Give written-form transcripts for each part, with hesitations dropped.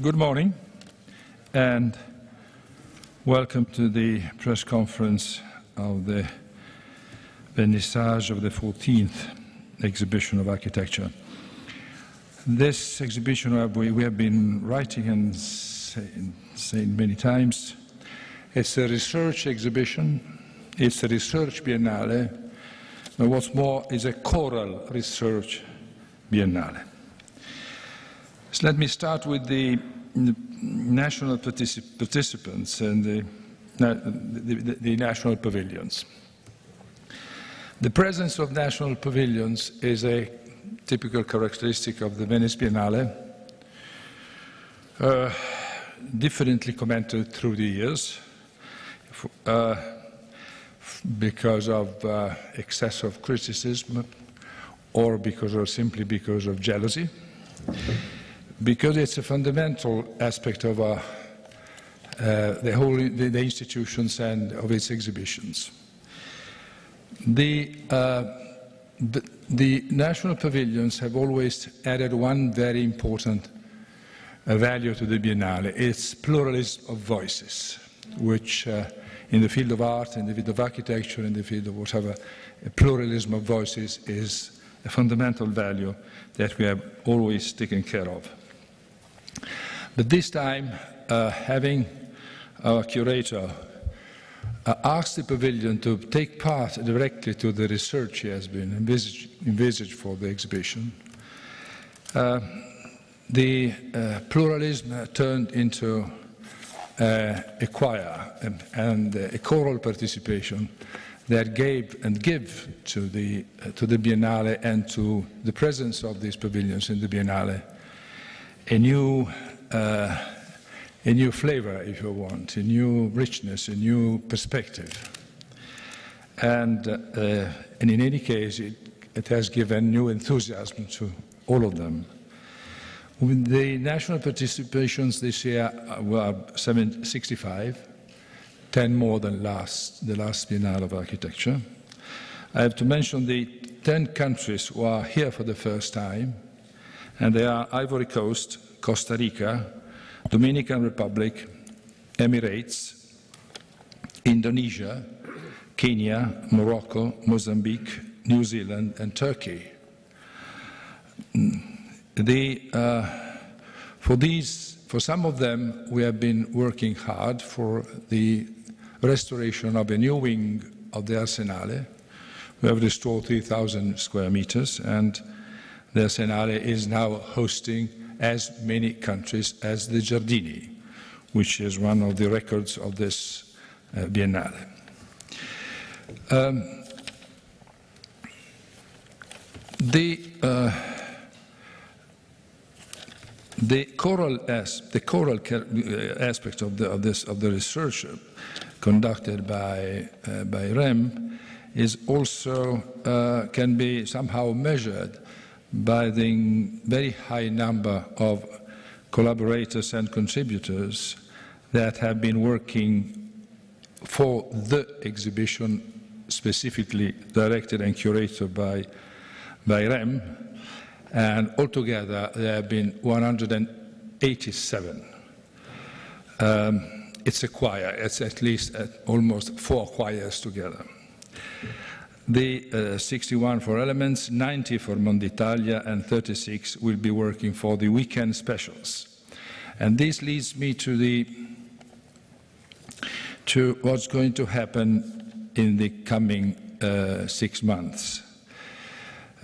Good morning and welcome to the press conference of the vernissage of the 14th exhibition of architecture. This exhibition we have been writing and saying many times. It's a research exhibition, it's a research biennale, but what's more is a choral research biennale. So let me start with the national participants and the national pavilions. The presence of national pavilions is a typical characteristic of the Venice Biennale, differently commented through the years because of excessive criticism or simply because of jealousy. Because it's a fundamental aspect of the institutions and of its exhibitions. The national pavilions have always added one very important value to the Biennale. It's pluralism of voices, which in the field of art, in the field of architecture, in the field of whatever, a pluralism of voices is a fundamental value that we have always taken care of. But this time, having our curator asked the pavilion to take part directly to the research he has been envisaged for the exhibition, the pluralism turned into a choir and a choral participation that gave and give to the Biennale and to the presence of these pavilions in the Biennale a new flavor, if you want, a new richness, a new perspective. And in any case, it has given new enthusiasm to all of them. The national participations this year were 65, 10 more than the last Biennale of Architecture. I have to mention the 10 countries who are here for the first time, and they are Ivory Coast, Costa Rica, Dominican Republic, Emirates, Indonesia, Kenya, Morocco, Mozambique, New Zealand, and Turkey. For some of them, we have been working hard for the restoration of a new wing of the Arsenale. We have restored 3,000 square meters, and the Arsenale is now hosting as many countries as the Giardini, which is one of the records of this Biennale. The choral aspect of the research conducted by REM is also can be somehow measured by the very high number of collaborators and contributors that have been working for the exhibition, specifically directed and curated by REM. And altogether, there have been 187. It's a choir. It's at least almost 4 choirs together. The 61 for Elements, 90 for Monditalia, and 36 will be working for the weekend specials. And this leads me to what's going to happen in the coming 6 months.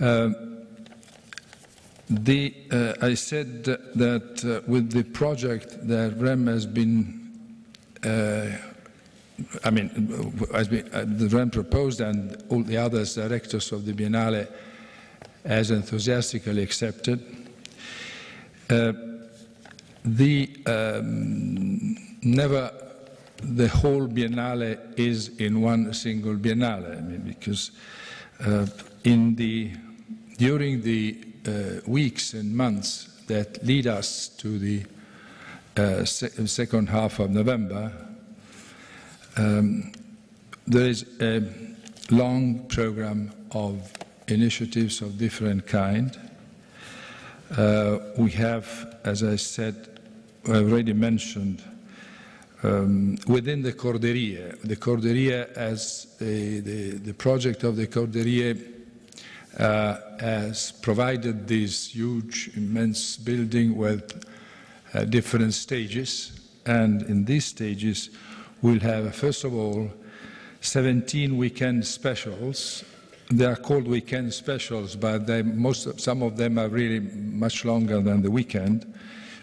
I said that with the project that REM has been, the REM proposed and all the other directors of the Biennale has enthusiastically accepted, never the whole Biennale is in one single Biennale, because during the weeks and months that lead us to the second half of November, there is a long program of initiatives of different kind. We have, as I said, I already mentioned, within the Corderie as the project of the Corderie has provided this huge, immense building with different stages. And in these stages, we'll have, first of all, 17 weekend specials. They are called weekend specials, but some of them are really much longer than the weekend,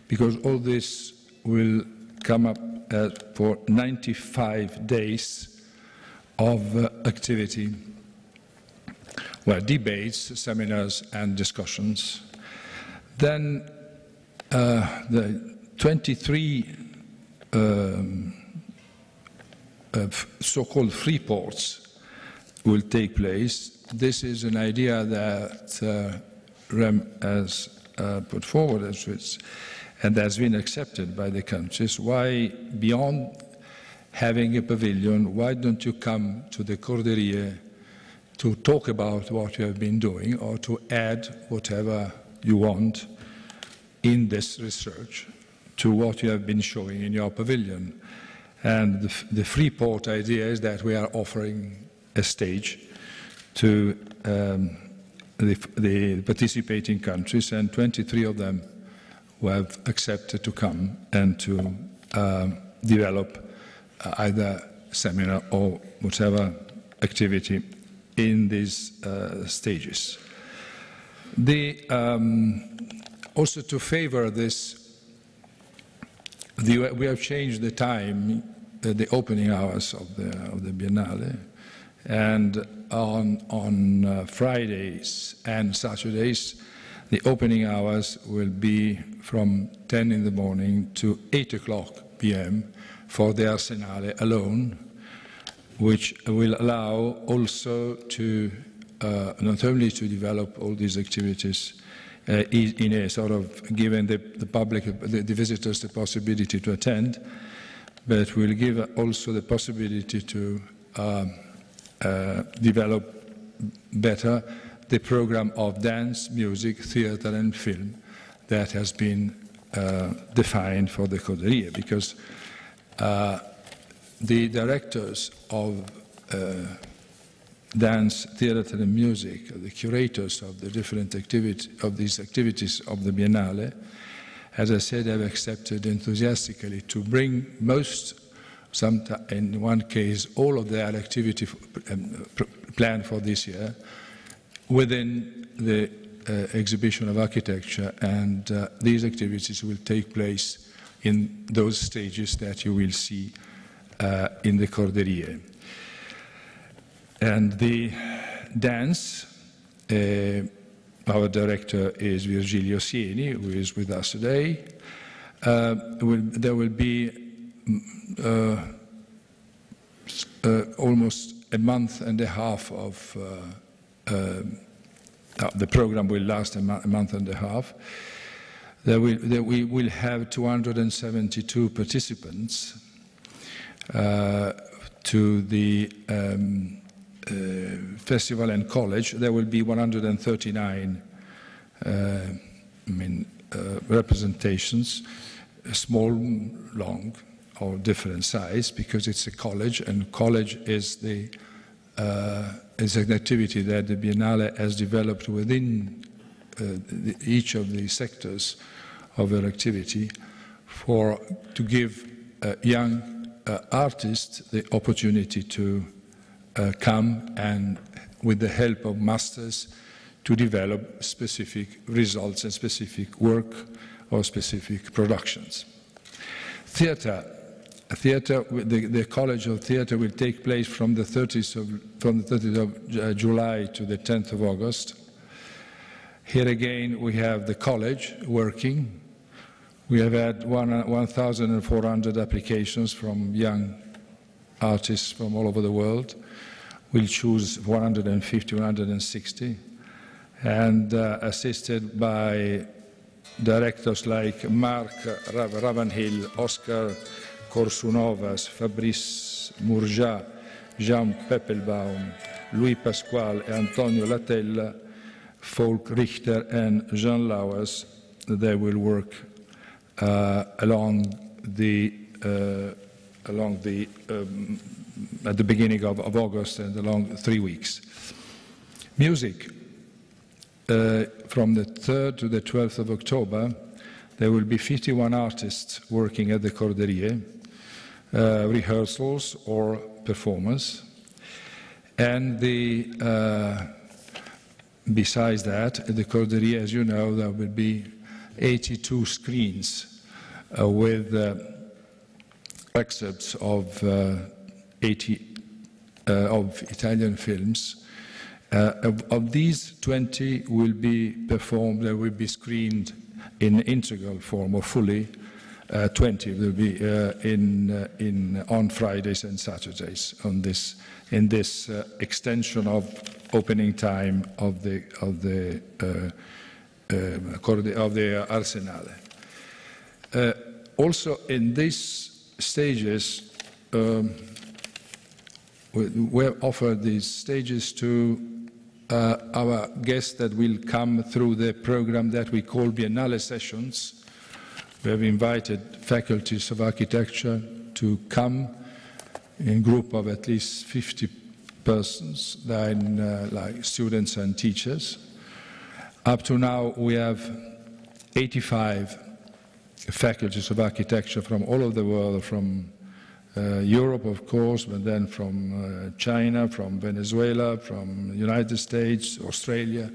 because all this will come up for 95 days of activity, well, debates, seminars, and discussions. Then the 23 so-called free ports will take place. This is an idea that REM has put forward and has been accepted by the countries. Why, beyond having a pavilion, why don't you come to the Corderie to talk about what you have been doing, or to add whatever you want in this research to what you have been showing in your pavilion? And the free port idea is that we are offering a stage to the participating countries, and 23 of them who have accepted to come and to develop either seminar or whatever activity in these stages. Also to favor this, we have changed the time, the opening hours of the Biennale, and on Fridays and Saturdays, the opening hours will be from 10 in the morning to 8 o'clock p.m. for the Arsenale alone, which will allow also to not only to develop all these activities in a sort of giving the public, the visitors, the possibility to attend, but will give also the possibility to develop better the program of dance, music, theater, and film that has been defined for the Corderie, because the directors of dance, theater, and music, the curators of the different activities of these activities of the Biennale, as I said, have accepted enthusiastically to bring in one case, all of their activity planned for this year within the exhibition of architecture, and these activities will take place in those stages that you will see in the Corderie. And the dance, our director is Virgilio Sieni, who is with us today. There will be almost a month and a half of the program will last a month and a half. We will have 272 participants to the festival and college. There will be 139 representations, small, long, or different size, because it's a college, and college is an activity that the Biennale has developed within each of the sectors of her activity to give young artists the opportunity to come and, with the help of masters, to develop specific results and specific work or specific productions. Theatre, the College of Theatre will take place from the 30th of July to the 10th of August. Here again we have the college working. We have had 1,400 applications from young artists from all over the world. We'll choose 150, 160, and assisted by directors like Mark Ravanhill, Oscar Korsunovas, Fabrice Mourja, Jean Peppelbaum, Louis Pasquale, Antonio Latella, Folk Richter, and Jean Lauers. They will work at the beginning of August and along 3 weeks. Music. From the 3rd to the 12th of October, there will be 51 artists working at the Corderie, rehearsals or performance. And besides that, at the Corderie, as you know, there will be 82 screens with excerpts of Italian films. Of these, 20 will be performed, they will be screened in integral form or fully. 20 will be on Fridays and Saturdays in this extension of opening time of the Arsenale. Also, in these stages, we offer these stages to our guests that will come through the program that we call Biennale sessions. We have invited faculties of architecture to come in a group of at least 50 persons, like students and teachers. Up to now, we have 85 faculties of architecture from all over the world, from Europe, of course, but then from China, from Venezuela, from the United States, Australia.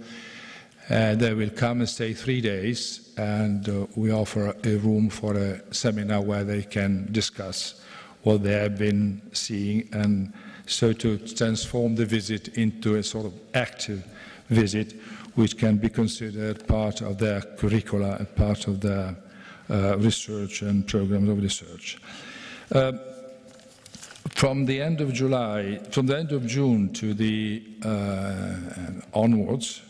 They will come and stay 3 days, and we offer a room for a seminar where they can discuss what they have been seeing, and so to transform the visit into a sort of active visit, which can be considered part of their curricula and part of their research and programs of research. From the end of June to the onwards,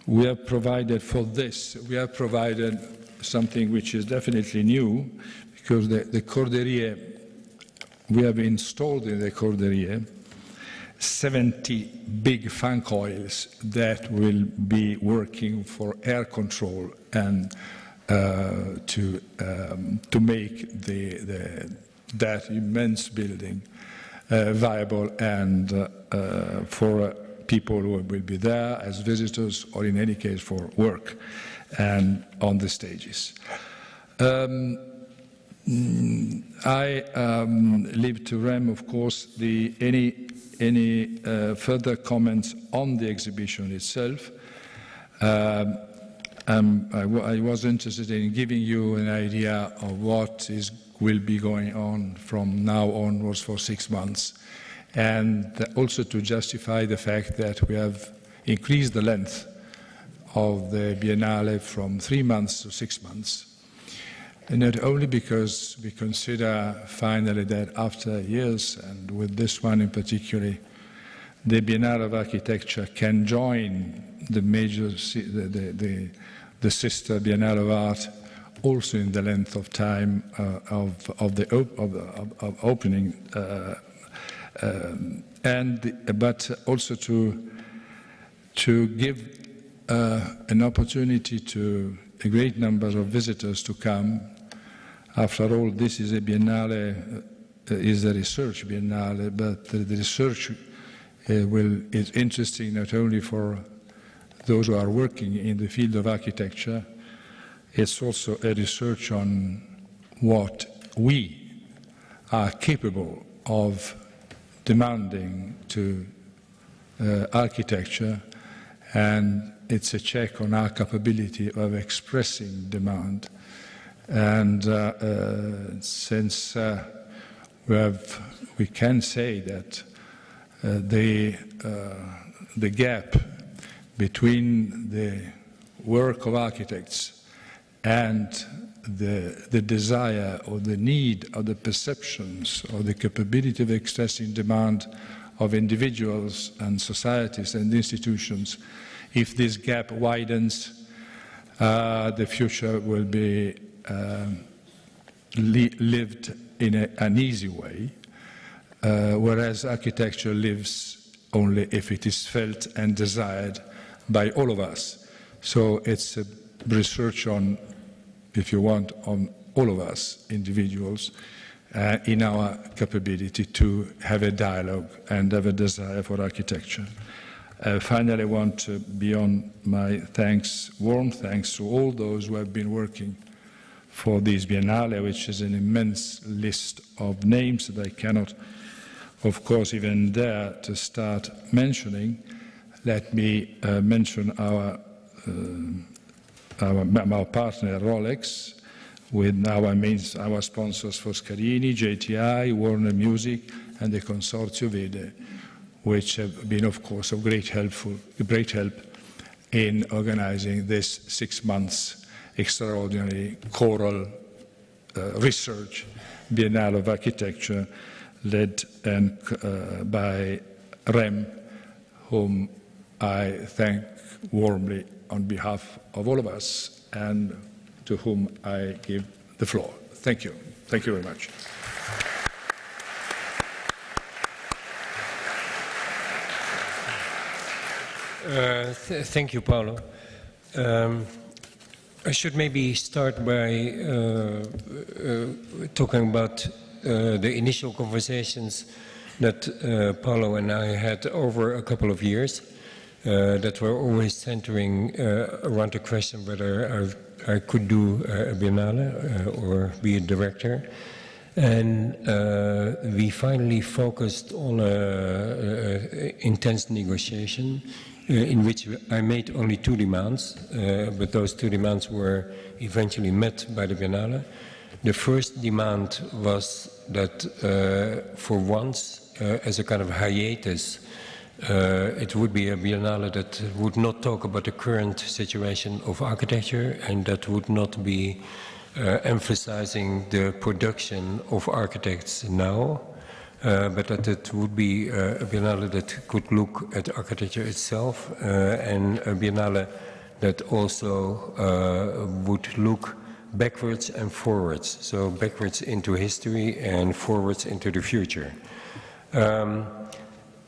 we have provided for this. We have provided something which is definitely new, because the Corderie, we have installed in the Corderie 70 big fan coils that will be working for air control and to make that immense building viable and for people who will be there as visitors or in any case for work and on the stages. I leave to Rem, of course, any further comments on the exhibition itself. I was interested in giving you an idea of what will be going on from now onwards for 6 months, and also to justify the fact that we have increased the length of the Biennale from 3 months to 6 months. And not only because we consider finally that after years, and with this one in particular, the Biennale of Architecture can join the major, the sister Biennale of Art, also in the length of time of opening, but also to give an opportunity to a great number of visitors to come. After all, this is a Biennale, is a research Biennale, but the research is interesting not only for those who are working in the field of architecture, it's also a research on what we are capable of demanding to architecture, and it's a check on our capability of expressing demand. And since we can say that the gap between the work of architects and the desire or the need or the perceptions or the capability of expressing demand of individuals and societies and institutions, if this gap widens, the future will be lived in an easy way, whereas architecture lives only if it is felt and desired by all of us. So it's a research on if you want, on all of us individuals in our capability to have a dialogue and have a desire for architecture. Finally, I want to, beyond my thanks, warm thanks to all those who have been working for this Biennale, which is an immense list of names that I cannot, of course, even dare to start mentioning. Let me mention our partner Rolex, with our sponsors for Scarini, JTI, Warner Music, and the Consorzio Vede, which have been, of course, of great help in organizing this 6 months extraordinary choral research Biennale of Architecture, led by Rem, whom I thank warmly on behalf of all of us, and to whom I give the floor. Thank you. Thank you very much. Thank you, Paolo. I should maybe start by talking about the initial conversations that Paolo and I had over a couple of years that were always centering around the question whether I could do a Biennale or be a director. And we finally focused on an intense negotiation in which I made only 2 demands, but those 2 demands were eventually met by the Biennale. The first demand was that for once, as a kind of hiatus, it would be a Biennale that would not talk about the current situation of architecture and that would not be emphasizing the production of architects now, but that it would be a Biennale that could look at architecture itself and a Biennale that also would look backwards and forwards, so backwards into history and forwards into the future.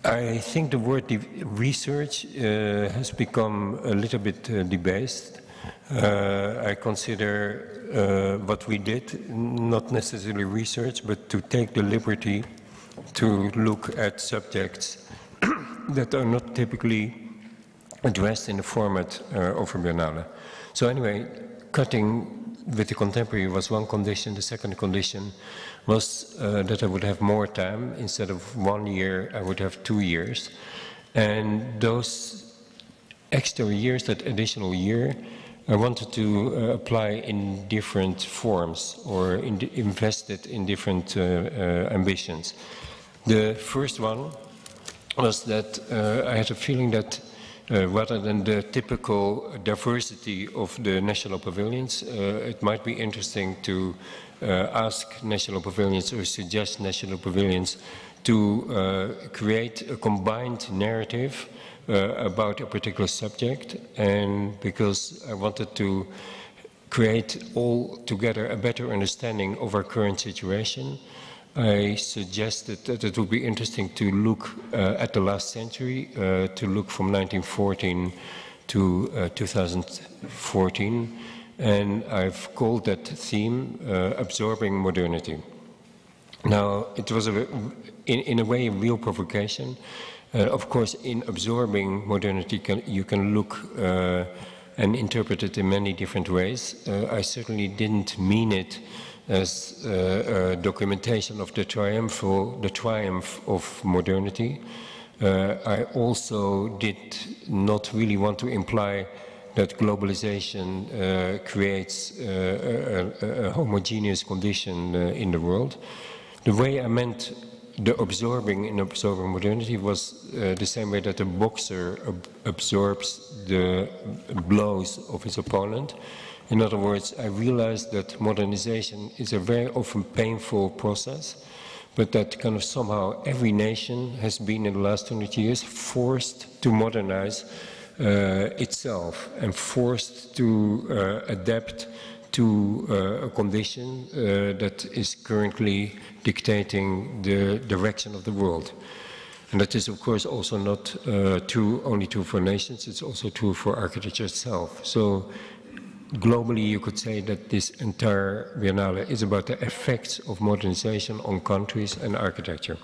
I think the word research has become a little bit debased. I consider what we did not necessarily research, but to take the liberty to look at subjects that are not typically addressed in the format of a Biennale. So anyway, cutting with the contemporary was one condition. The second condition was that I would have more time. Instead of 1 year, I would have 2 years. And those extra years, that additional year, I wanted to apply in different forms or invest it in different ambitions. The first one was that I had a feeling that rather than the typical diversity of the national pavilions, it might be interesting to ask national pavilions or suggest national pavilions to create a combined narrative about a particular subject, and because I wanted to create all together a better understanding of our current situation, I suggested that it would be interesting to look at the last century, to look from 1914 to 2014, and I've called that theme Absorbing Modernity. Now, it was in a way a real provocation. Of course, in absorbing modernity, you can look and interpret it in many different ways. I certainly didn't mean it as a documentation of the triumph of modernity. I also did not really want to imply that globalization creates a homogeneous condition in the world. The way I meant the absorbing in absorbing modernity was the same way that a boxer absorbs the blows of his opponent. In other words, I realized that modernization is a very often painful process, but that kind of somehow every nation has been in the last 200 years forced to modernize itself and forced to adapt to a condition that is currently dictating the direction of the world. And that is, of course, also not only true for nations, it's also true for architecture itself. So globally, you could say that this entire Biennale is about the effects of modernization on countries and architecture.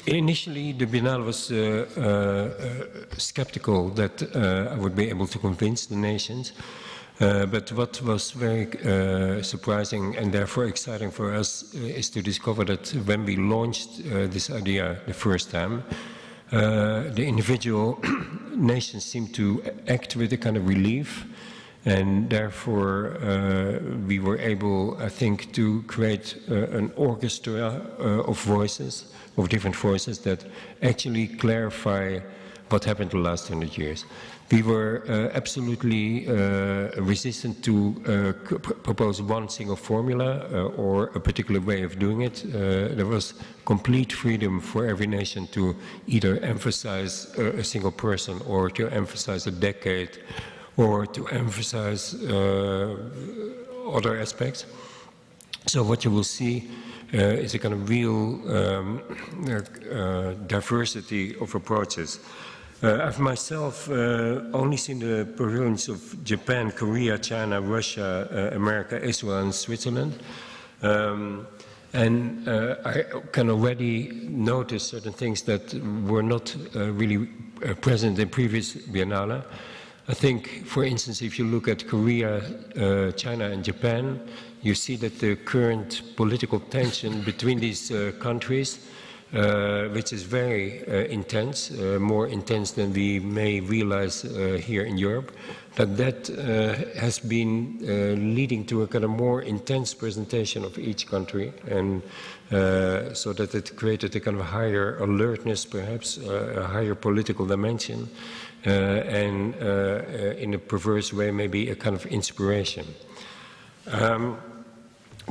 Initially, the Biennale was skeptical that I would be able to convince the nations. But what was very surprising and therefore exciting for us is to discover that when we launched this idea the first time, the individual nations seemed to act with a kind of relief, and therefore we were able, I think, to create an orchestra of voices, of different voices that actually clarify what happened the last 100 years. We were absolutely resistant to propose one single formula or a particular way of doing it. There was complete freedom for every nation to either emphasize a single person or to emphasize a decade or to emphasize other aspects. So what you will see is a kind of real diversity of approaches. I've myself only seen the pavilions of Japan, Korea, China, Russia, America, Israel, and Switzerland. And I can already notice certain things that were not really present in previous Biennale. I think, for instance, if you look at Korea, China, and Japan, you see that the current political tension between these countries, which is very intense, more intense than we may realize here in Europe, that has been leading to a kind of more intense presentation of each country, and so that it created a kind of higher alertness, perhaps, a higher political dimension, and in a perverse way, maybe a kind of inspiration.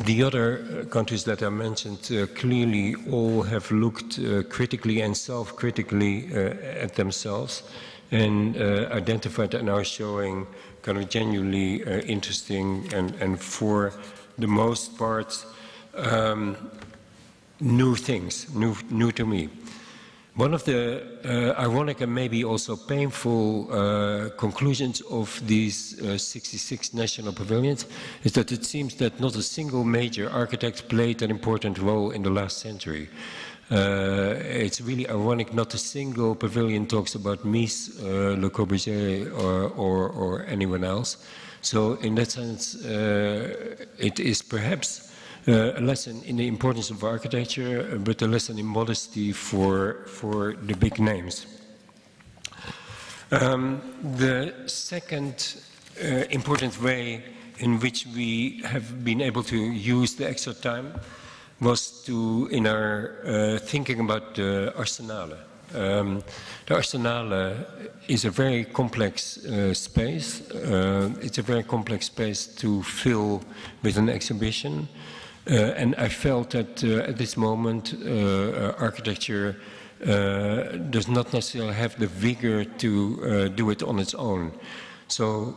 The other countries that I mentioned clearly all have looked critically and self-critically at themselves and identified and are showing kind of genuinely interesting and for the most part new things, new to me. One of the ironic and maybe also painful conclusions of these 66 national pavilions is that it seems that not a single major architect played an important role in the last century. It's really ironic, not a single pavilion talks about Mies, Le Corbusier or anyone else. So in that sense, it is perhaps a lesson in the importance of architecture, but a lesson in modesty for the big names. The second important way in which we have been able to use the extra time was to, in our thinking about the Arsenale. The Arsenale is a very complex space. It's a very complex space to fill with an exhibition. And I felt that at this moment, architecture does not necessarily have the vigor to do it on its own. So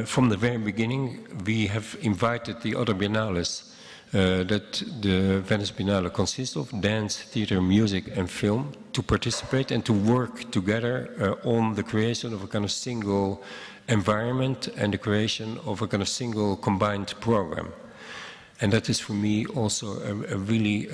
from the very beginning, we have invited the other biennales that the Venice Biennale consists of, dance, theater, music, and film, to participate and to work together on the creation of a kind of single environment and the creation of a kind of single combined program. And that is for me also a really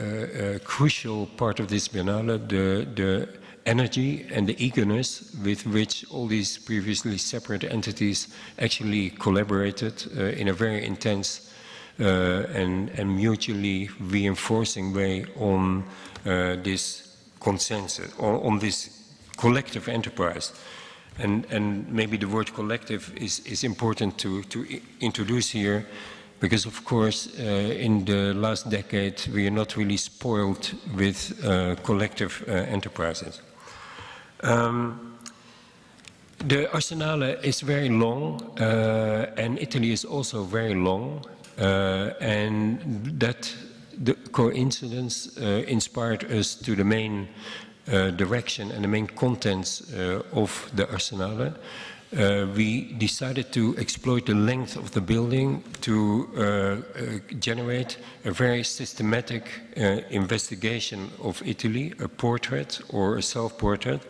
crucial part of this Biennale, the energy and the eagerness with which all these previously separate entities actually collaborated in a very intense and mutually reinforcing way on this consensus, on this collective enterprise. And maybe the word collective is important to introduce here, because of course in the last decade we are not really spoiled with collective enterprises. The Arsenale is very long and Italy is also very long, and that the coincidence inspired us to the main direction and the main contents of the Arsenale. we decided to exploit the length of the building to generate a very systematic investigation of Italy, a portrait or a self-portrait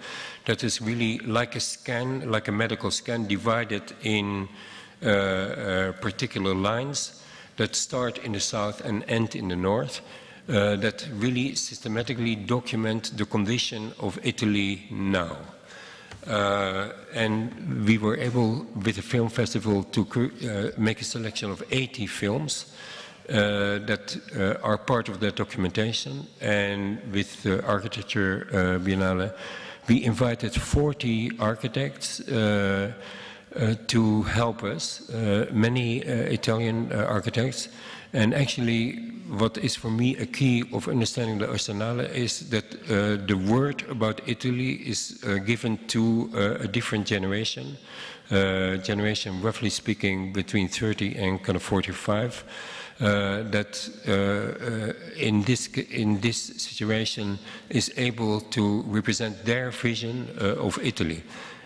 that is really like a scan, like a medical scan, divided in particular lines that start in the south and end in the north, that really systematically document the condition of Italy now. And we were able, with the film festival, to make a selection of 80 films that are part of that documentation. And with the Architecture Biennale, we invited 40 architects to help us, many Italian architects. And actually, what is for me a key of understanding the Arsenale is that the word about Italy is given to a different generation, roughly speaking between 30 and kind of 45, that in this situation is able to represent their vision of Italy.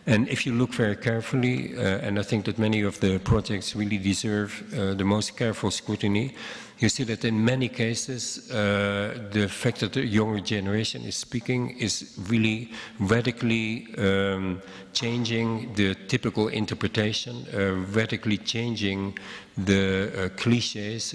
And if you look very carefully, and I think that many of the projects really deserve the most careful scrutiny, you see that in many cases the fact that the younger generation is speaking is really radically changing the typical interpretation, radically changing the cliches,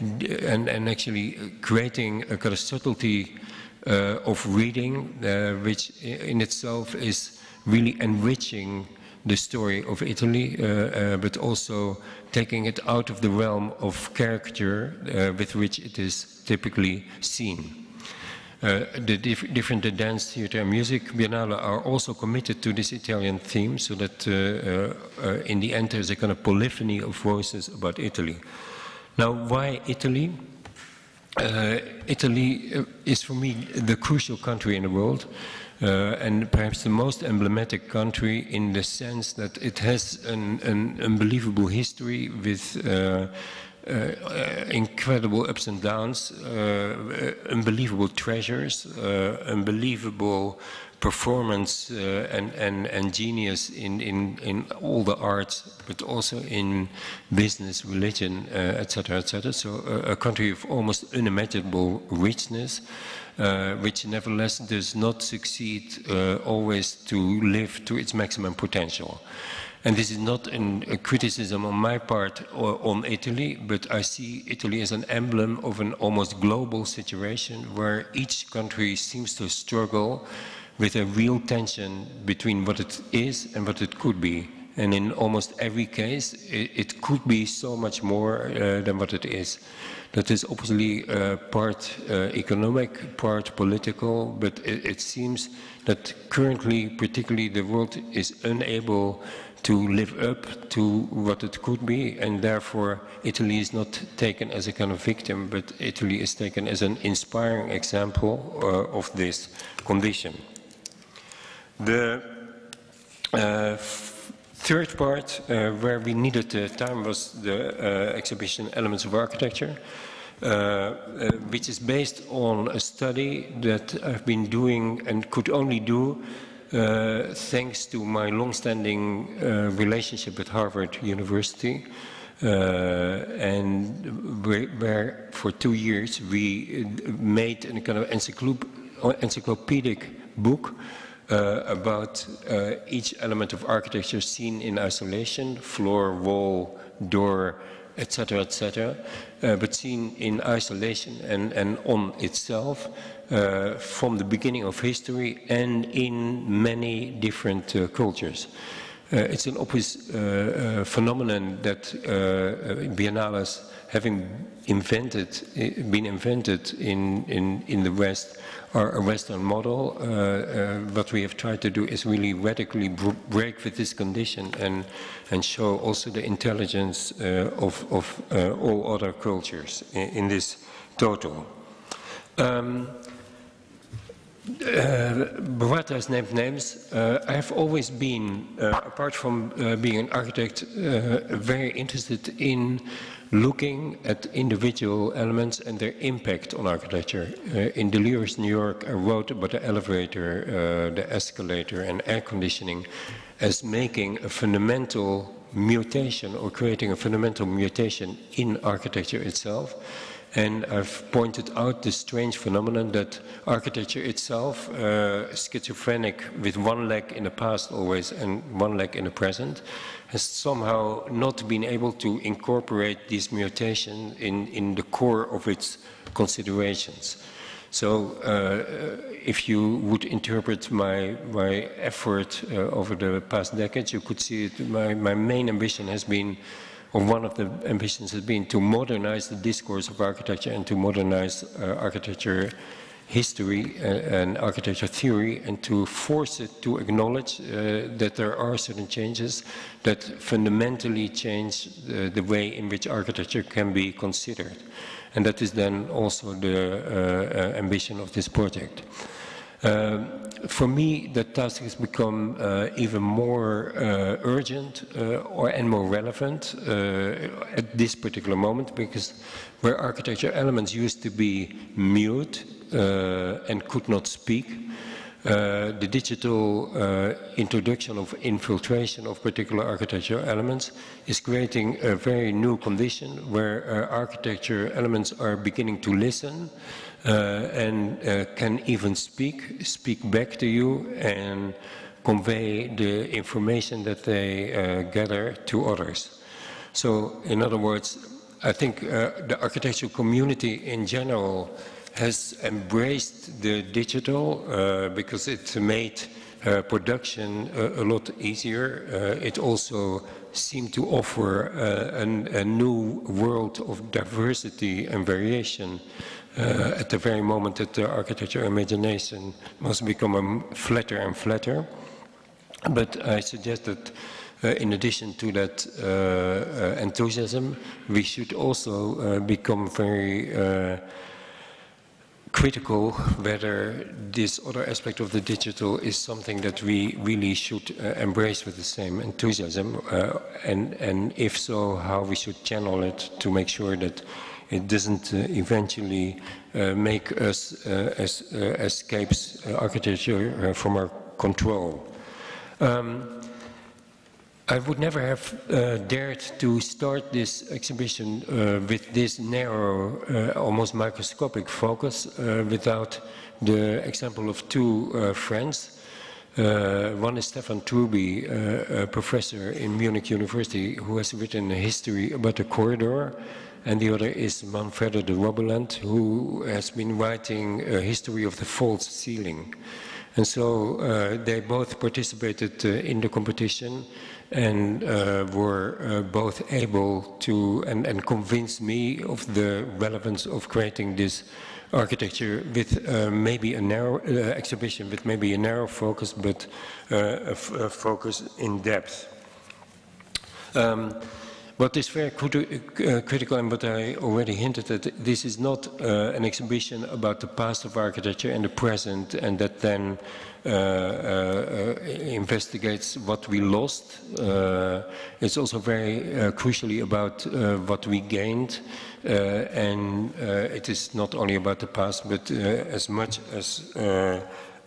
and actually creating a kind of subtlety of reading, which in itself is really enriching the story of Italy, but also taking it out of the realm of caricature with which it is typically seen. The different dance, theatre and music Biennale are also committed to this Italian theme, so that in the end there's a kind of polyphony of voices about Italy. Now, why Italy? Italy is for me the crucial country in the world, and perhaps the most emblematic country in the sense that it has an unbelievable history with incredible ups and downs, unbelievable treasures, unbelievable performance and genius in all the arts, but also in business, religion, etc., etc. So a country of almost unimaginable richness, which nevertheless does not succeed always to live to its maximum potential. And this is not a criticism on my part on Italy, but I see Italy as an emblem of an almost global situation where each country seems to struggle with a real tension between what it is and what it could be. And in almost every case, it could be so much more than what it is. That is obviously part economic, part political, but it seems that currently, particularly, the world is unable to live up to what it could be, and therefore Italy is not taken as a kind of victim, but Italy is taken as an inspiring example of this condition. The third part where we needed time was the exhibition Elements of Architecture, which is based on a study that I've been doing and could only do thanks to my long-standing relationship with Harvard University, and where for 2 years we made a kind of encyclopedic book about each element of architecture seen in isolation, floor, wall, door, etc., etc., but seen in isolation and on itself from the beginning of history and in many different cultures. It's an obvious phenomenon that biennales having been invented in the West are a Western model. What we have tried to do is really radically break with this condition and show also the intelligence of all other cultures in this total. Baratta has named names. I have always been, apart from being an architect, very interested in looking at individual elements and their impact on architecture. In Delirious New York, I wrote about the elevator, the escalator, and air conditioning as making a fundamental mutation or creating a fundamental mutation in architecture itself. And I've pointed out the strange phenomenon that architecture itself, schizophrenic with one leg in the past always and one leg in the present, has somehow not been able to incorporate this mutation in the core of its considerations. So if you would interpret my effort over the past decades, you could see it, my main ambition has been, or one of the ambitions has been, to modernize the discourse of architecture and to modernize architecture history and architecture theory, and to force it to acknowledge that there are certain changes that fundamentally change the way in which architecture can be considered. And that is then also the ambition of this project. For me, that task has become even more urgent and more relevant at this particular moment, because where architecture elements used to be mute and could not speak, the digital introduction of infiltration of particular architectural elements is creating a very new condition where architecture elements are beginning to listen and can even speak back to you and convey the information that they gather to others. So, in other words, I think the architectural community in general has embraced the digital because it made production a lot easier. It also seemed to offer a new world of diversity and variation at the very moment that the architecture imagination must become flatter and flatter. But I suggest that in addition to that enthusiasm, we should also become very critical whether this other aspect of the digital is something that we really should embrace with the same enthusiasm, and if so, how we should channel it to make sure that it doesn't eventually make us escapes architecture from our control. I would never have dared to start this exhibition with this narrow, almost microscopic focus without the example of two friends. One is Stefan Truby, a professor in Munich University, who has written a history about the corridor, and the other is Manfredo de Robeland, who has been writing a history of the false ceiling. And so they both participated in the competition and were both able to and convinced me of the relevance of creating this architecture with maybe a narrow exhibition with maybe a narrow focus, but a focus in depth. What is very critical, and what I already hinted at, this is not an exhibition about the past of architecture and the present, and that then investigates what we lost. It's also very crucially about what we gained, and it is not only about the past, but as much as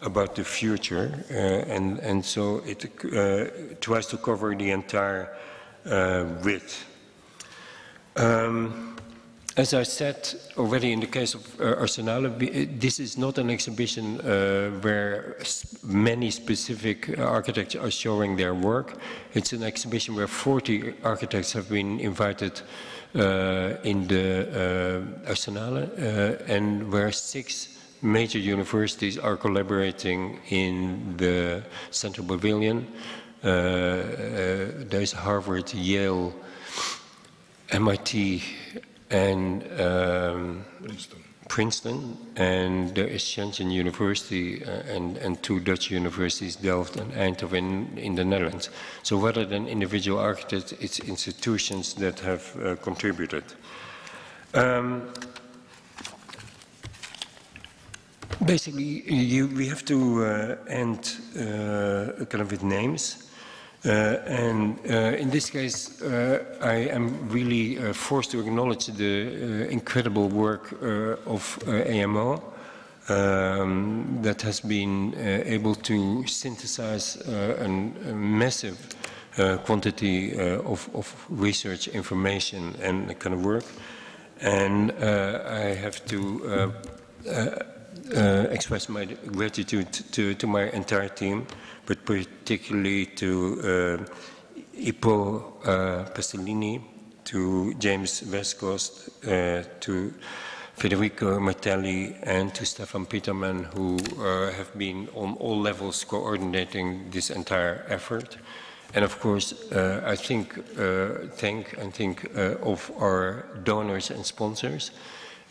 about the future, and so it tries to cover the entire width. As I said already in the case of Arsenale, this is not an exhibition where many specific architects are showing their work. It's an exhibition where 40 architects have been invited in the Arsenale, and where 6 major universities are collaborating in the Central Pavilion. There's Harvard, Yale, MIT, and Princeton, and there is Shenzhen University and 2 Dutch universities, Delft and Eindhoven in the Netherlands. So rather than individual architects, it's institutions that have contributed. Basically, we have to end kind of with names. In this case, I am really forced to acknowledge the incredible work of AMO that has been able to synthesize a massive quantity of research information and that kind of work. And I have to express my gratitude to my entire team, but particularly to Ippo Pastellini, to James Westcoast, to Federico Martelli, and to Stefan Peterman, who have been on all levels coordinating this entire effort. And of course, I think of our donors and sponsors,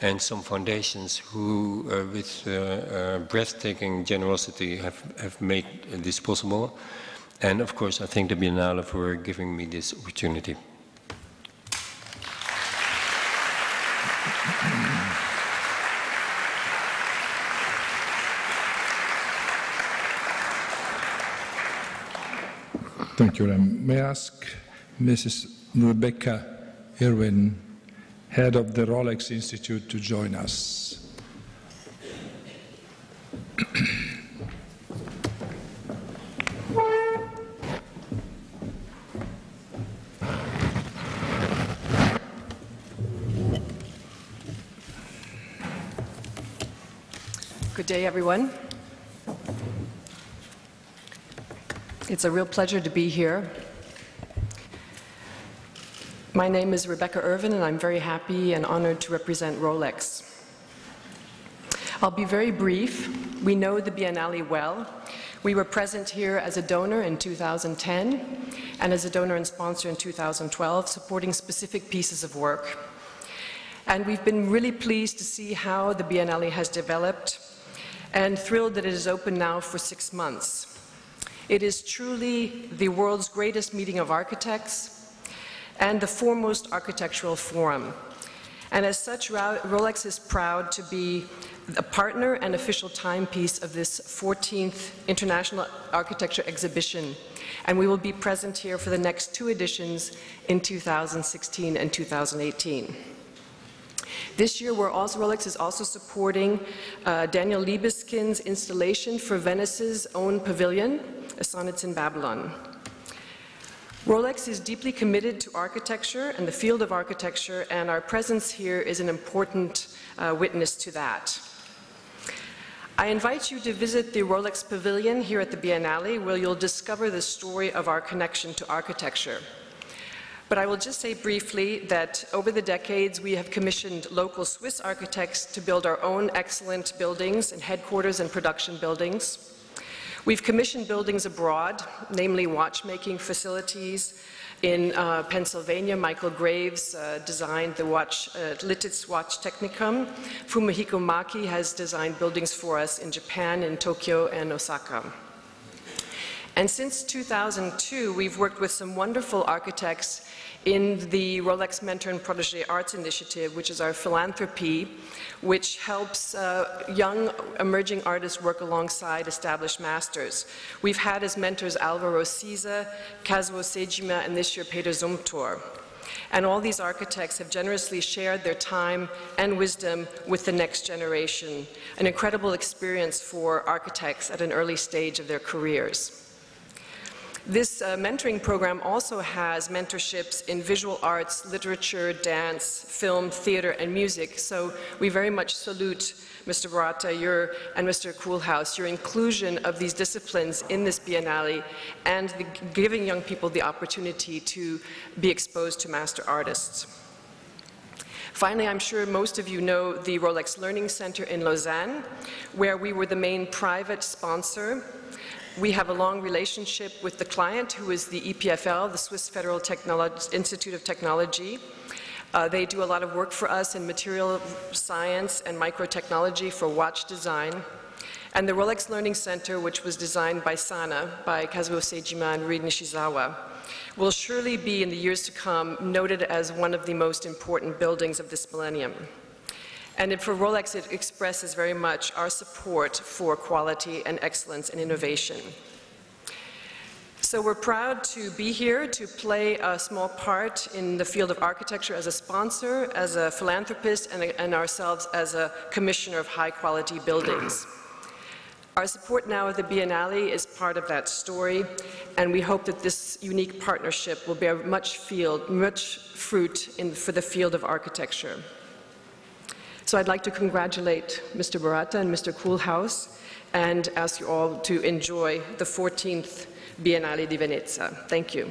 and some foundations who, with breathtaking generosity, have made this possible. And of course, I thank the Biennale for giving me this opportunity. Thank you, Rem. May I ask Mrs. Rebecca Irwin, head of the Rolex Institute, to join us. Good day, everyone. It's a real pleasure to be here. My name is Rebecca Irvin, and I'm very happy and honored to represent Rolex. I'll be very brief. We know the Biennale well. We were present here as a donor in 2010 and as a donor and sponsor in 2012, supporting specific pieces of work. And we've been really pleased to see how the Biennale has developed and thrilled that it is open now for 6 months. It is truly the world's greatest meeting of architects and the foremost architectural forum. And as such, Rolex is proud to be a partner and official timepiece of this 14th International Architecture Exhibition. And we will be present here for the next 2 editions in 2016 and 2018. This year, Rolex is also supporting Daniel Liebeskin's installation for Venice's own pavilion, Sonnets in Babylon. Rolex is deeply committed to architecture and the field of architecture, and our presence here is an important witness to that. I invite you to visit the Rolex Pavilion here at the Biennale, where you'll discover the story of our connection to architecture. But I will just say briefly that over the decades, we have commissioned local Swiss architects to build our own excellent buildings and headquarters and production buildings. We've commissioned buildings abroad, namely watchmaking facilities. In Pennsylvania, Michael Graves designed the Littitz Watch Technicum. Fumihiko Maki has designed buildings for us in Japan, in Tokyo, and Osaka. And since 2002, we've worked with some wonderful architects in the Rolex Mentor and Protégé Arts Initiative, which is our philanthropy, which helps young emerging artists work alongside established masters. We've had as mentors Alvaro Siza, Kazuo Sejima, and this year Peter Zumthor. And all these architects have generously shared their time and wisdom with the next generation, an incredible experience for architects at an early stage of their careers. This mentoring program also has mentorships in visual arts, literature, dance, film, theater, and music. So we very much salute Mr. Baratta and Mr. Koolhaas, your inclusion of these disciplines in this Biennale and giving young people the opportunity to be exposed to master artists. Finally, I'm sure most of you know the Rolex Learning Center in Lausanne, where we were the main private sponsor. We have a long relationship with the client, who is the EPFL, the Swiss Federal Institute of Technology. They do a lot of work for us in material science and microtechnology for watch design. And the Rolex Learning Center, which was designed by Sana, by Kazuo Sejima and Rie Nishizawa, will surely be, in the years to come, noted as one of the most important buildings of this millennium. And for Rolex, it expresses very much our support for quality and excellence and innovation. So we're proud to be here to play a small part in the field of architecture as a sponsor, as a philanthropist, and ourselves as a commissioner of high-quality buildings. Our support now of the Biennale is part of that story, and we hope that this unique partnership will bear much fruit for the field of architecture. So I'd like to congratulate Mr. Baratta and Mr. Koolhaas and ask you all to enjoy the 14th Biennale di Venezia. Thank you.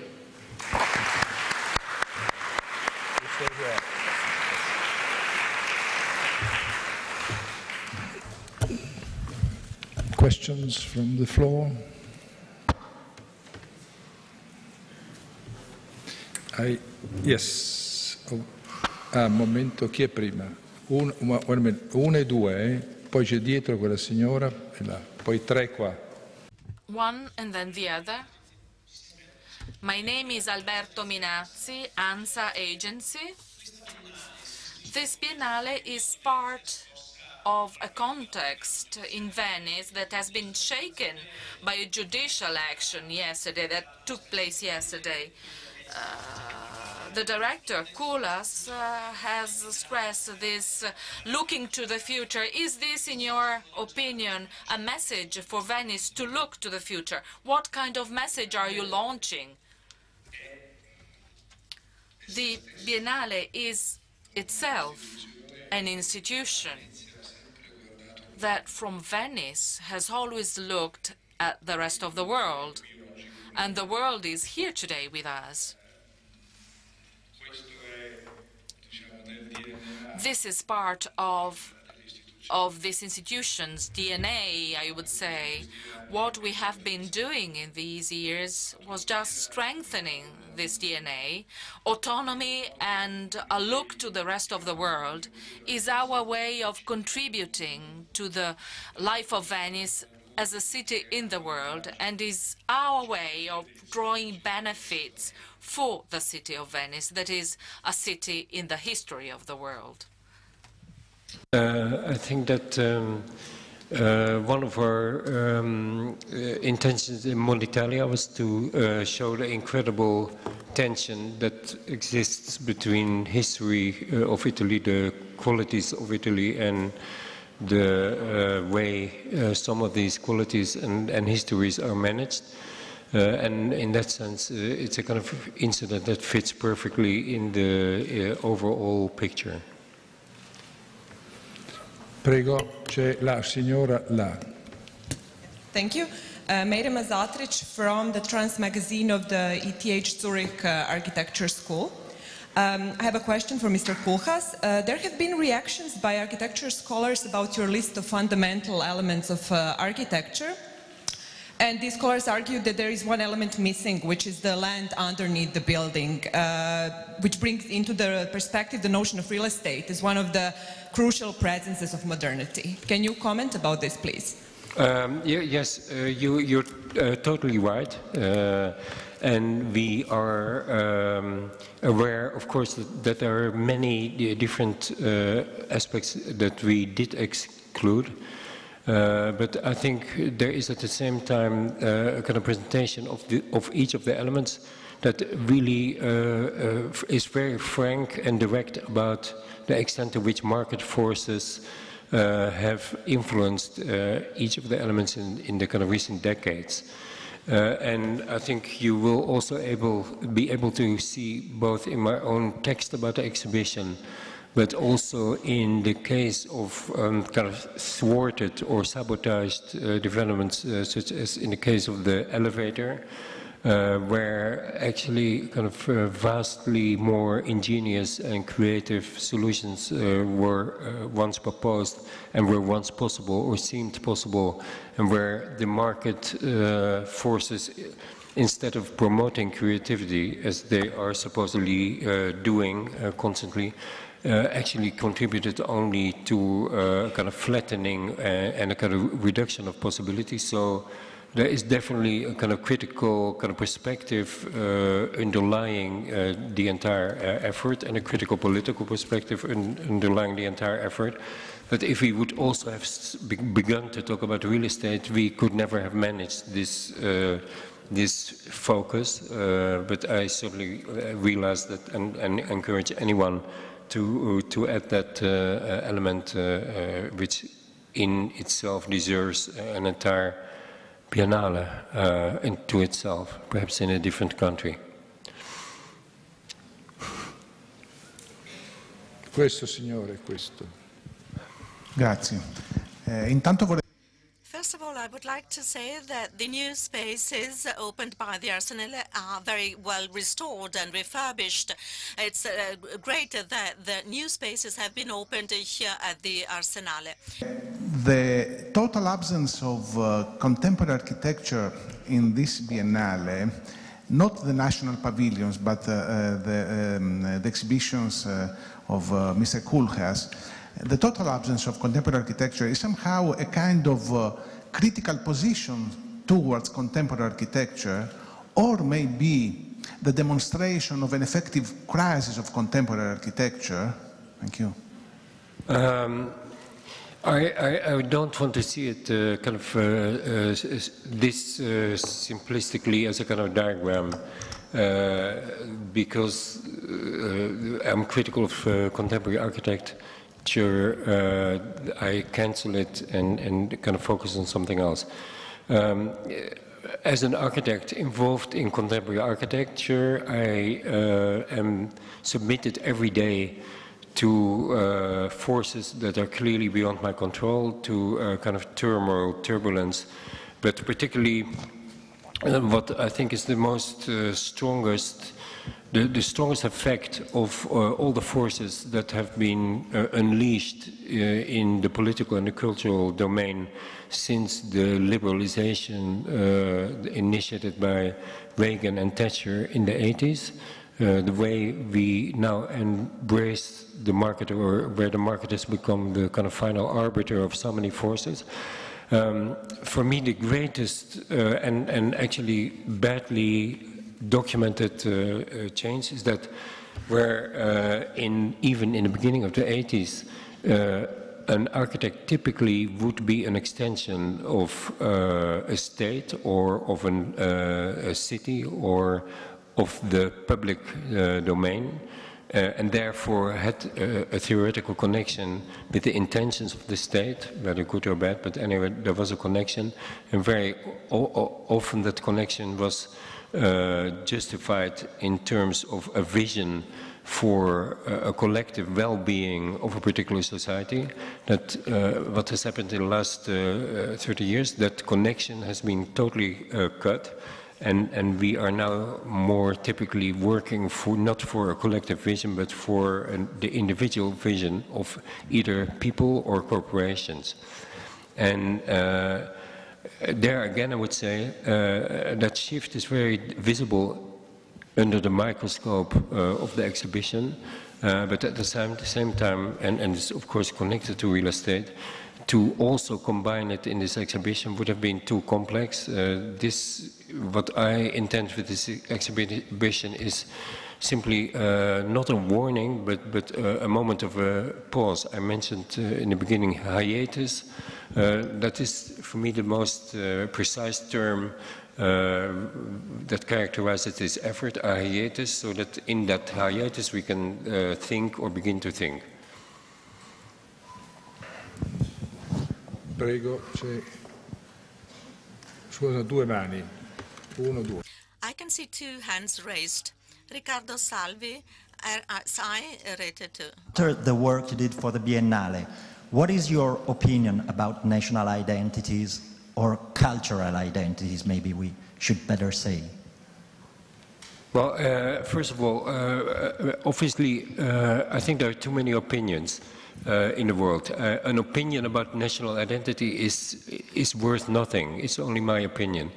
Questions from the floor? Yes. Un momento, chi è prima? Uno e due, poi c'è dietro quella signora, e là. Poi tre qua. One and then the other. My name is Alberto Minazzi, ANSA Agency. This Biennale is part of a context in Venice that has been shaken by a judicial action yesterday, that took place yesterday. The director, Koolhaas, has stressed this looking to the future. Is this, in your opinion, a message for Venice to look to the future? What kind of message are you launching? The Biennale is itself an institution that from Venice has always looked at the rest of the world, and the world is here today with us. This is part of this institution's DNA, I would say. What we have been doing in these years was just strengthening this DNA. Autonomy and a look to the rest of the world is our way of contributing to the life of Venice as a city in the world, and is our way of drawing benefits for the city of Venice, that is a city in the history of the world. I think that one of our intentions in Monditalia was to show the incredible tension that exists between history of Italy, the qualities of Italy, and the way some of these qualities and histories are managed. And in that sense, it's a kind of incident that fits perfectly in the overall picture. Prego, c'è la signora là. Thank you. Mejra Mazatric from the Trans magazine of the ETH Zurich Architecture School. I have a question for Mr. Koolhaas. There have been reactions by architecture scholars about your list of fundamental elements of architecture. And these scholars argue that there is one element missing, which is the land underneath the building, which brings into the perspective the notion of real estate as one of the crucial presences of modernity. Can you comment about this, please? Yes, you're totally right. And we are aware, of course, that there are many different aspects that we did exclude. But I think there is at the same time a kind of presentation of each of the elements that really is very frank and direct about the extent to which market forces have influenced each of the elements in the kind of recent decades. And I think you will also be able to see both in my own text about the exhibition, but also in the case of kind of thwarted or sabotaged developments, such as in the case of the elevator, where actually kind of vastly more ingenious and creative solutions were once proposed and were once possible or seemed possible, and where the market forces, instead of promoting creativity as they are supposedly doing constantly, actually contributed only to kind of flattening and a kind of reduction of possibilities. So there is definitely a kind of critical kind of perspective underlying the entire effort, and a critical political perspective underlying the entire effort. But if we would also have begun to talk about real estate, we could never have managed this this focus, but I certainly realize that and encourage anyone to add that element which in itself deserves an entire Biennale into itself, perhaps in a different country. Questo, signore, questo. Grazie. Intanto vorrei... First of all, I would like to say that the new spaces opened by the Arsenale are very well restored and refurbished. It's great that the new spaces have been opened here at the Arsenale. The total absence of contemporary architecture in this Biennale, not the national pavilions, but the exhibitions of Mr. Koolhaas, the total absence of contemporary architecture is somehow a kind of critical position towards contemporary architecture, or maybe the demonstration of an effective crisis of contemporary architecture. Thank you. I don't want to see it kind of this simplistically as a kind of diagram, because I'm critical of contemporary architecture. I cancel it and kind of focus on something else. As an architect involved in contemporary architecture, I am submitted every day to forces that are clearly beyond my control, to kind of turmoil, turbulence, but particularly what I think is the most strongest, the strongest effect of all the forces that have been unleashed in the political and the cultural domain since the liberalization initiated by Reagan and Thatcher in the 80s. The way we now embrace the market, or where the market has become the kind of final arbiter of so many forces. For me, the greatest and actually badly documented change is that where even in the beginning of the 80s, an architect typically would be an extension of a state or of a city or of the public domain, and therefore had a theoretical connection with the intentions of the state, whether good or bad, but anyway, there was a connection, and very often that connection was justified in terms of a vision for a collective well-being of a particular society. That what has happened in the last 30 years, that connection has been totally cut. And we are now more typically working for, not for a collective vision, but for the individual vision of either people or corporations. And there again, I would say that shift is very visible under the microscope of the exhibition, but at the same time, and it's of course connected to real estate, to also combine it in this exhibition would have been too complex. What I intend with this exhibition is simply not a warning, but a moment of a pause. I mentioned in the beginning hiatus. That is, for me, the most precise term that characterizes this effort, a hiatus, so that in that hiatus we can think or begin to think. Prego, sono due mani. Uno, due. I can see two hands raised. Riccardo Salvi, RSI, rated 2. After the work you did for the Biennale, what is your opinion about national identities, or cultural identities, maybe we should better say? Well, first of all, obviously, I think there are too many opinions in the world. An opinion about national identity is worth nothing. It's only my opinion.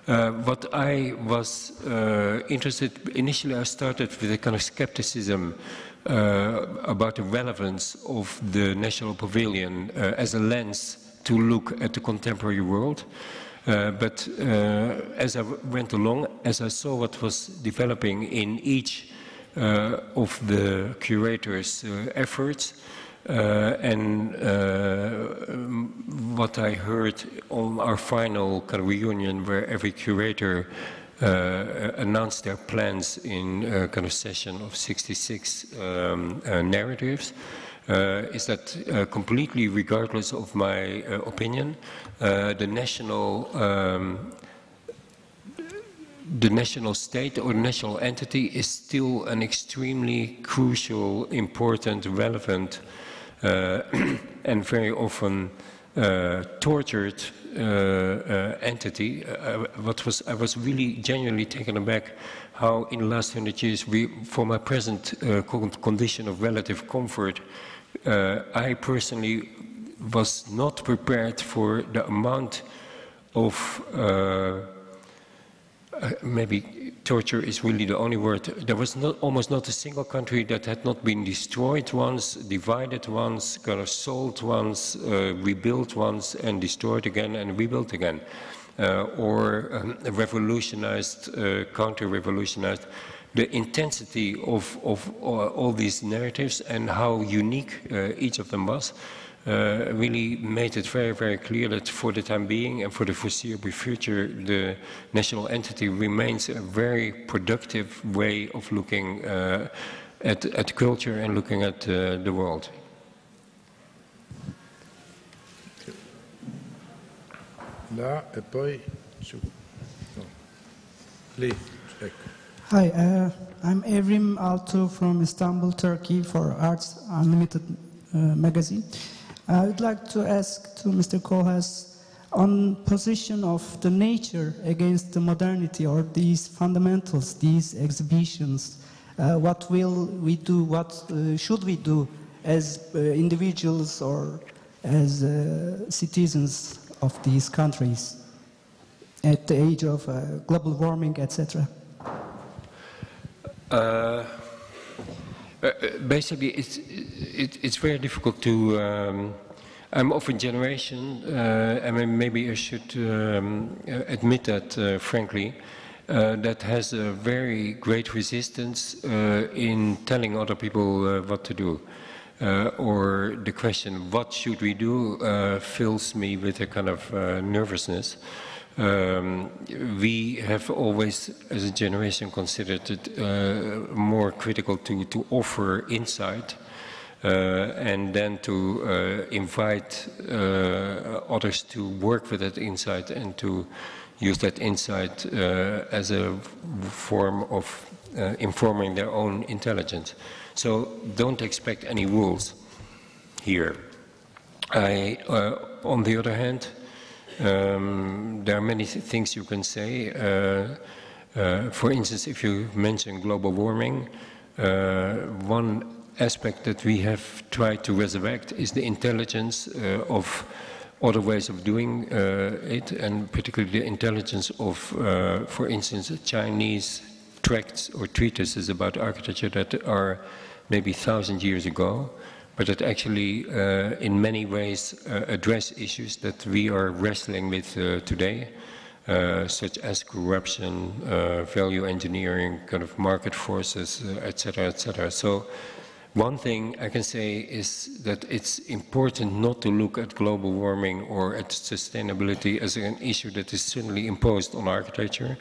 What I was interested, initially I started with a kind of skepticism about the relevance of the National Pavilion as a lens to look at the contemporary world. But as I went along, as I saw what was developing in each of the curators' efforts, What I heard on our final kind of reunion, where every curator announced their plans in a kind of session of 66 narratives, is that completely regardless of my opinion, the national state or national entity is still an extremely crucial, important, relevant, and very often tortured entity. I was really genuinely taken aback how in the last 100 years, for my present condition of relative comfort, I personally was not prepared for the amount of maybe torture is really the only word. There was almost not a single country that had not been destroyed once, divided once, kind of sold once, rebuilt once, and destroyed again and rebuilt again, or revolutionized, counter-revolutionized. The intensity of all these narratives and how unique each of them was really made it very, very clear that for the time being and for the foreseeable future, the national entity remains a very productive way of looking at culture and looking at the world. Là, e poi su. No. Lì, ecco. Hi, I'm Evrim Altu from Istanbul, Turkey, for Arts Unlimited magazine. I would like to ask to Mr. Koolhaas on position of the nature against the modernity or these fundamentals, these exhibitions. What will we do? What should we do as individuals or as citizens of these countries at the age of global warming, etc.? Basically, it's very difficult to. I'm of a generation, and maybe I should admit that frankly, that has a very great resistance in telling other people what to do. Or the question, what should we do, fills me with a kind of nervousness. We have always, as a generation, considered it more critical to offer insight and then to invite others to work with that insight and to use that insight as a form of informing their own intelligence. So don't expect any rules here. On the other hand, there are many things you can say. For instance, if you mention global warming, one aspect that we have tried to resurrect is the intelligence of other ways of doing it, and particularly the intelligence of, for instance, Chinese tracts or treatises about architecture that are maybe 1,000 years ago, but that actually in many ways address issues that we are wrestling with today, such as corruption, value engineering, kind of market forces, etc., etc. So one thing I can say is that it's important not to look at global warming or at sustainability as an issue that is suddenly imposed on architecture,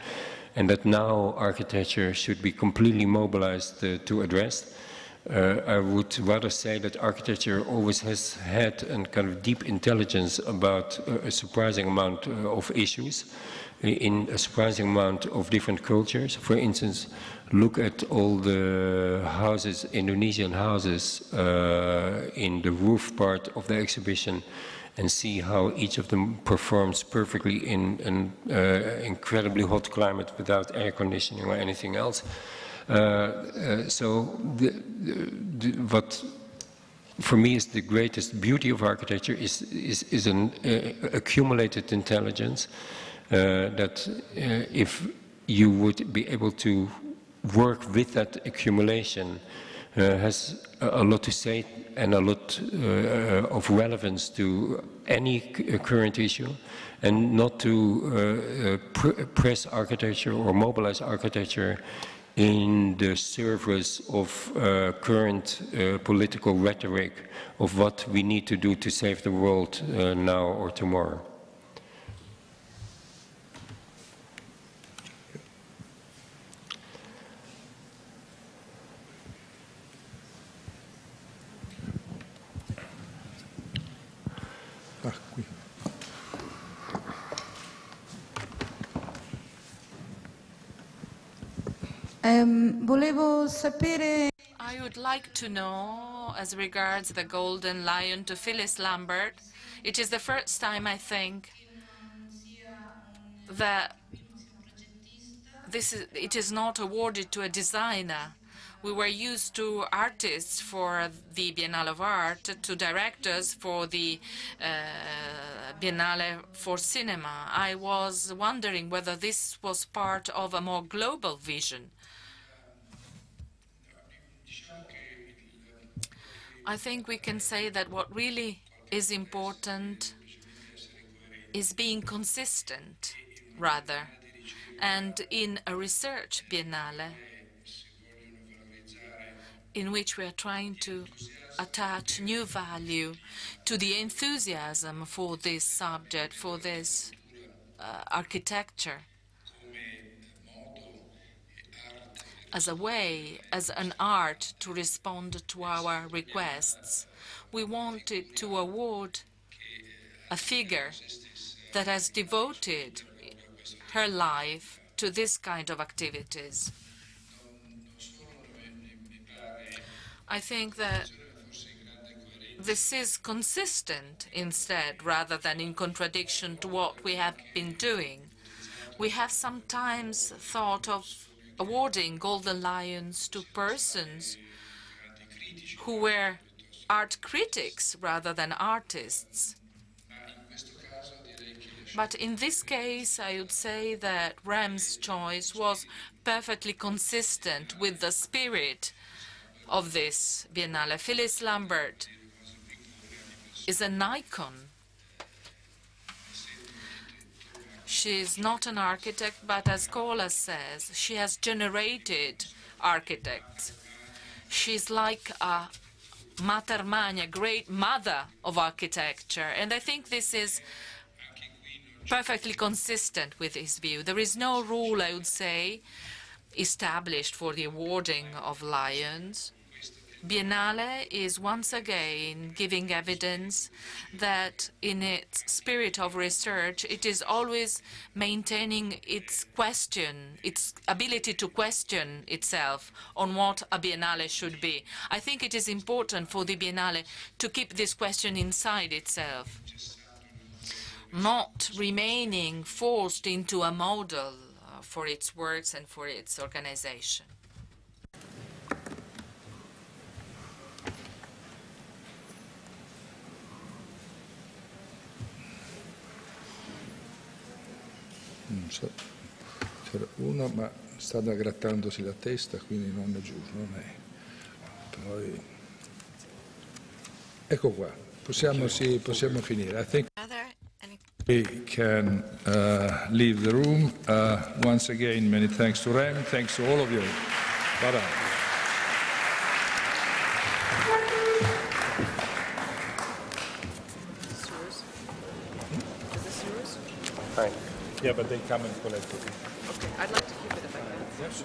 and that now architecture should be completely mobilized to address. I would rather say that architecture always has had a kind of deep intelligence about a surprising amount of issues in a surprising amount of different cultures. For instance, look at all the houses, Indonesian houses, in the roof part of the exhibition, and see how each of them performs perfectly in an incredibly hot climate without air conditioning or anything else. So what for me is the greatest beauty of architecture is an accumulated intelligence that if you would be able to work with that accumulation has a lot to say and a lot of relevance to any current issue, and not to press architecture or mobilize architecture in the service of current political rhetoric of what we need to do to save the world now or tomorrow. Volevo sapere... I would like to know, as regards the Golden Lion to Phyllis Lambert, it is the first time, I think, that it is not awarded to a designer. We were used to artists for the Biennale of Art, to directors for the Biennale for Cinema. I was wondering whether this was part of a more global vision. I think we can say that what really is important is being consistent, rather. And in a research biennale, in which we are trying to attach new value to the enthusiasm for this subject, for this architecture, as a way, as an art to respond to our requests. We wanted to award a figure that has devoted her life to this kind of activities. I think that this is consistent instead, rather than in contradiction to what we have been doing. We have sometimes thought of awarding Golden Lions to persons who were art critics rather than artists. But in this case, I would say that Rem's choice was perfectly consistent with the spirit of this Biennale. Phyllis Lambert is an icon. She is not an architect, but as Koolhaas says, she has generated architects. She's like a mater magna, great mother of architecture, and I think this is perfectly consistent with his view. There is no rule, I would say, established for the awarding of lions. Biennale is once again giving evidence that in its spirit of research, it is always maintaining its ability to question itself on what a Biennale should be. I think it is important for the Biennale to keep this question inside itself, not remaining forced into a model for its works and for its organization. C'era uno, ma stanno grattandosi la testa, quindi non è giusto, non è. Poi... Ecco qua, possiamo finire. I think we can leave the room. Once again, many thanks to Rem, thanks to all of you. Baratta. Yeah, but they come and collect it. Okay, I'd like to keep it if I can. Yes.